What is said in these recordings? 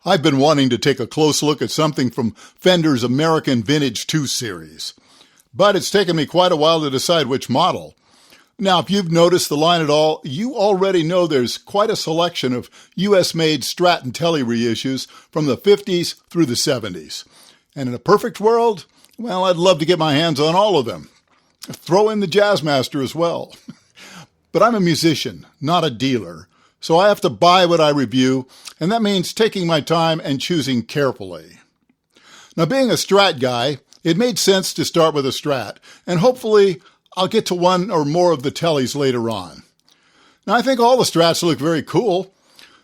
I've been wanting to take a close look at something from Fender's American Vintage 2 series, but it's taken me quite a while to decide which model. Now, if you've noticed the line at all, you already know there's quite a selection of US-made Strat and Tele reissues from the 50s through the 70s. And in a perfect world, well, I'd love to get my hands on all of them. Throw in the Jazzmaster as well. But I'm a musician, not a dealer, so I have to buy what I review, and that means taking my time and choosing carefully. Now, being a Strat guy, it made sense to start with a Strat, and hopefully I'll get to one or more of the Teles later on. Now, I think all the Strats look very cool,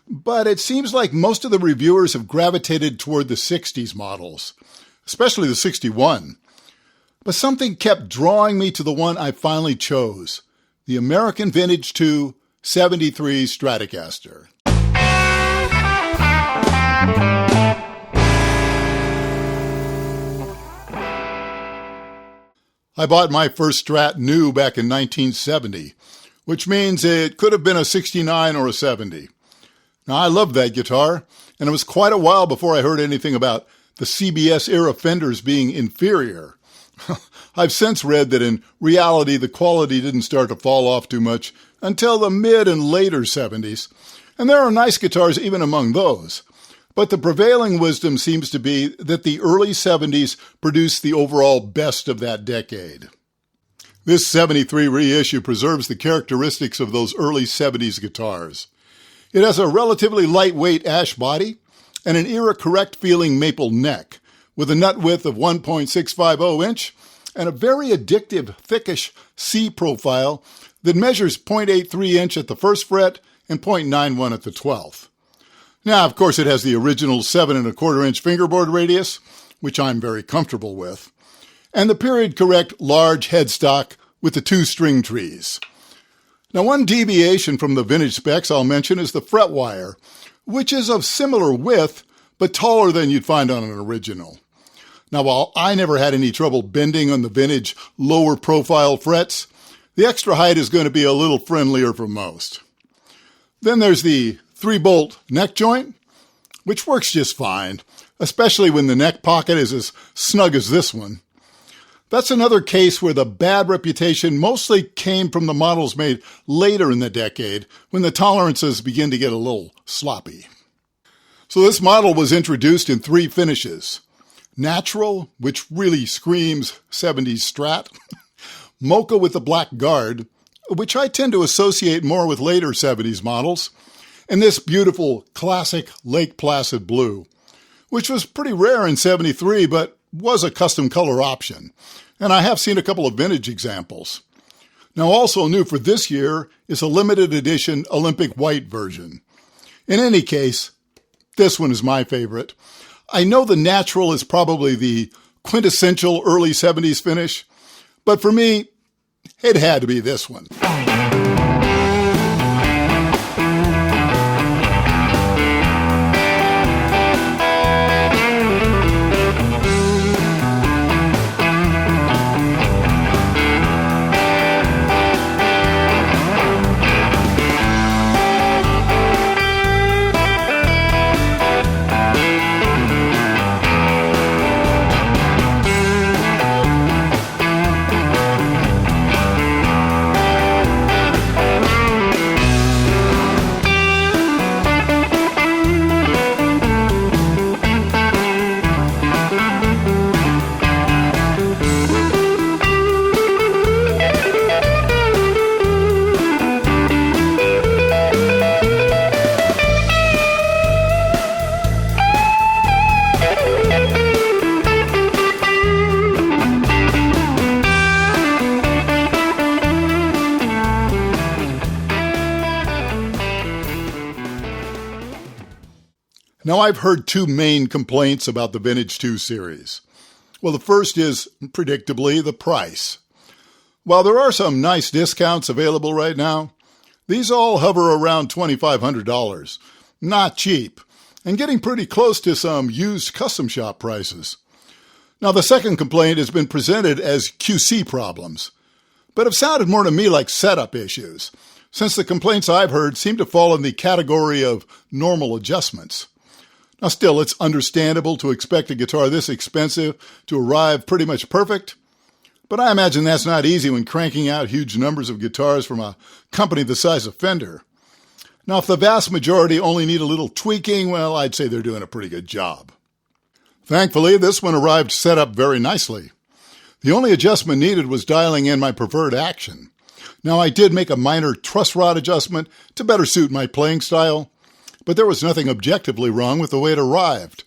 but it seems like most of the reviewers have gravitated toward the 60s models, especially the 61. But something kept drawing me to the one I finally chose, the American Vintage 2 73 Stratocaster. I bought my first Strat new back in 1970, which means it could have been a 69 or a 70. Now, I loved that guitar, and it was quite a while before I heard anything about the CBS-era Fenders being inferior. I've since read that in reality the quality didn't start to fall off too much until the mid and later 70s, and there are nice guitars even among those. But the prevailing wisdom seems to be that the early 70s produced the overall best of that decade. This 73 reissue preserves the characteristics of those early 70s guitars. It has a relatively lightweight ash body and an era-correct feeling maple neck, with a nut width of 1.650 inch and a very addictive, thickish C profile that measures 0.83 inch at the first fret and 0.91 at the 12th. Now, of course, it has the original 7¼ inch fingerboard radius, which I'm very comfortable with, and the period-correct large headstock with the 2 string trees. Now, one deviation from the vintage specs I'll mention is the fret wire, which is of similar width, but taller than you'd find on an original. Now, while I never had any trouble bending on the vintage lower profile frets, the extra height is going to be a little friendlier for most. Then there's the 3-bolt neck joint, which works just fine, especially when the neck pocket is as snug as this one. That's another case where the bad reputation mostly came from the models made later in the decade, when the tolerances begin to get a little sloppy. So this model was introduced in 3 finishes. Natural, which really screams 70s Strat. Mocha with the black guard, which I tend to associate more with later 70s models. And this beautiful classic Lake Placid blue, which was pretty rare in 73, but was a custom color option. And I have seen a couple of vintage examples. Now, also new for this year is a limited edition Olympic white version. In any case, this one is my favorite. I know the natural is probably the quintessential early 70s finish, but for me, it had to be this one. Now, I've heard 2 main complaints about the Vintage 2 series. Well, the first is, predictably, the price. While there are some nice discounts available right now, these all hover around $2,500. Not cheap, and getting pretty close to some used custom shop prices. Now, the second complaint has been presented as QC problems, but have sounded more to me like setup issues, since the complaints I've heard seem to fall in the category of normal adjustments. Now still, it's understandable to expect a guitar this expensive to arrive pretty much perfect, but I imagine that's not easy when cranking out huge numbers of guitars from a company the size of Fender. Now, if the vast majority only need a little tweaking, well, I'd say they're doing a pretty good job. Thankfully, this one arrived set up very nicely. The only adjustment needed was dialing in my preferred action. Now, I did make a minor truss rod adjustment to better suit my playing style, but there was nothing objectively wrong with the way it arrived.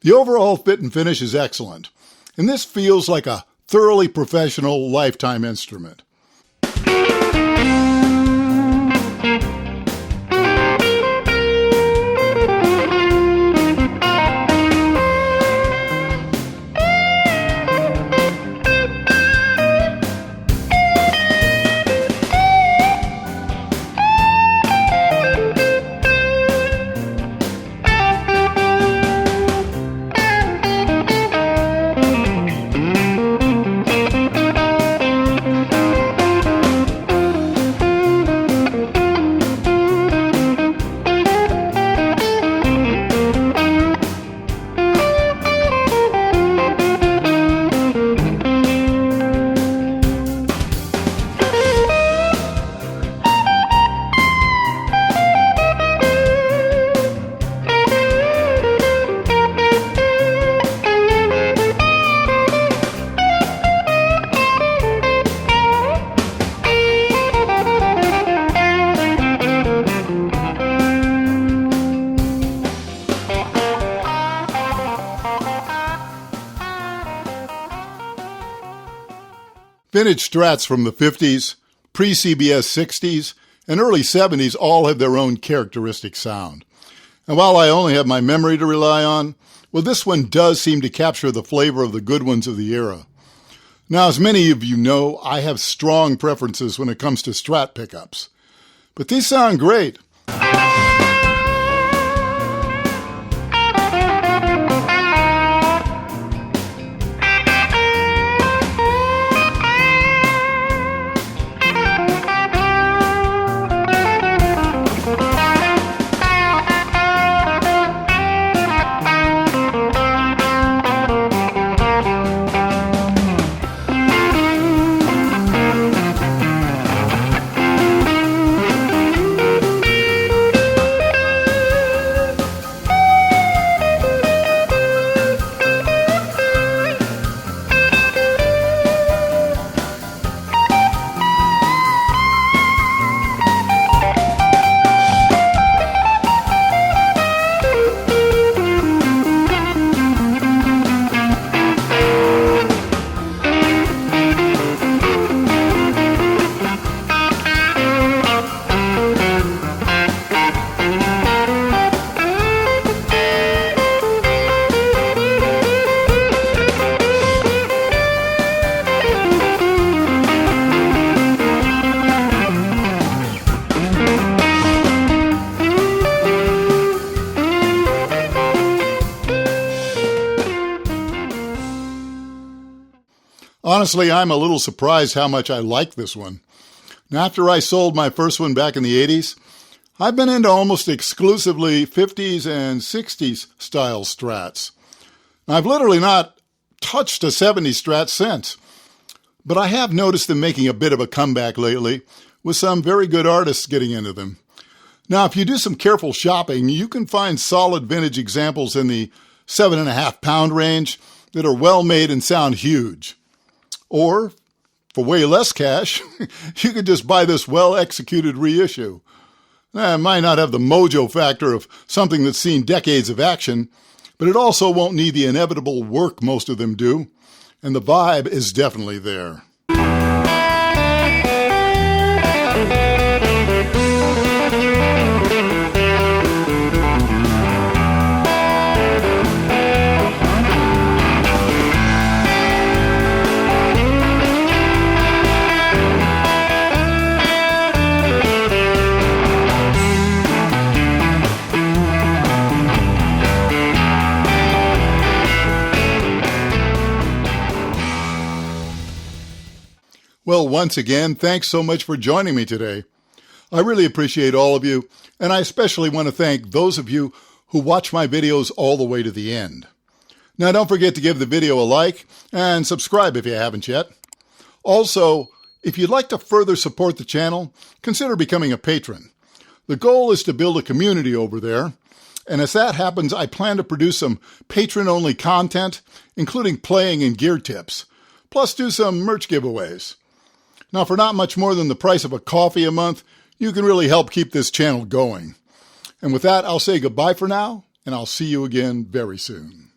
The overall fit and finish is excellent, and this feels like a thoroughly professional lifetime instrument. Vintage Strats from the 50s, pre-CBS 60s, and early 70s all have their own characteristic sound. And while I only have my memory to rely on, well, this one does seem to capture the flavor of the good ones of the era. Now, as many of you know, I have strong preferences when it comes to Strat pickups. But these sound great. Honestly, I'm a little surprised how much I like this one. Now, after I sold my first one back in the 80s, I've been into almost exclusively 50s and 60s style Strats. Now, I've literally not touched a 70s Strat since, but I have noticed them making a bit of a comeback lately, with some very good artists getting into them. Now, if you do some careful shopping, you can find solid vintage examples in the 7.5 pound range that are well made and sound huge. Or, for way less cash, you could just buy this well-executed reissue. It might not have the mojo factor of something that's seen decades of action, but it also won't need the inevitable work most of them do, and the vibe is definitely there. Well, once again, thanks so much for joining me today. I really appreciate all of you, and I especially want to thank those of you who watch my videos all the way to the end. Now, don't forget to give the video a like and subscribe if you haven't yet. Also, if you'd like to further support the channel, consider becoming a patron. The goal is to build a community over there, and as that happens, I plan to produce some patron-only content, including playing and gear tips, plus do some merch giveaways. Now, for not much more than the price of a coffee a month, you can really help keep this channel going. And with that, I'll say goodbye for now, and I'll see you again very soon.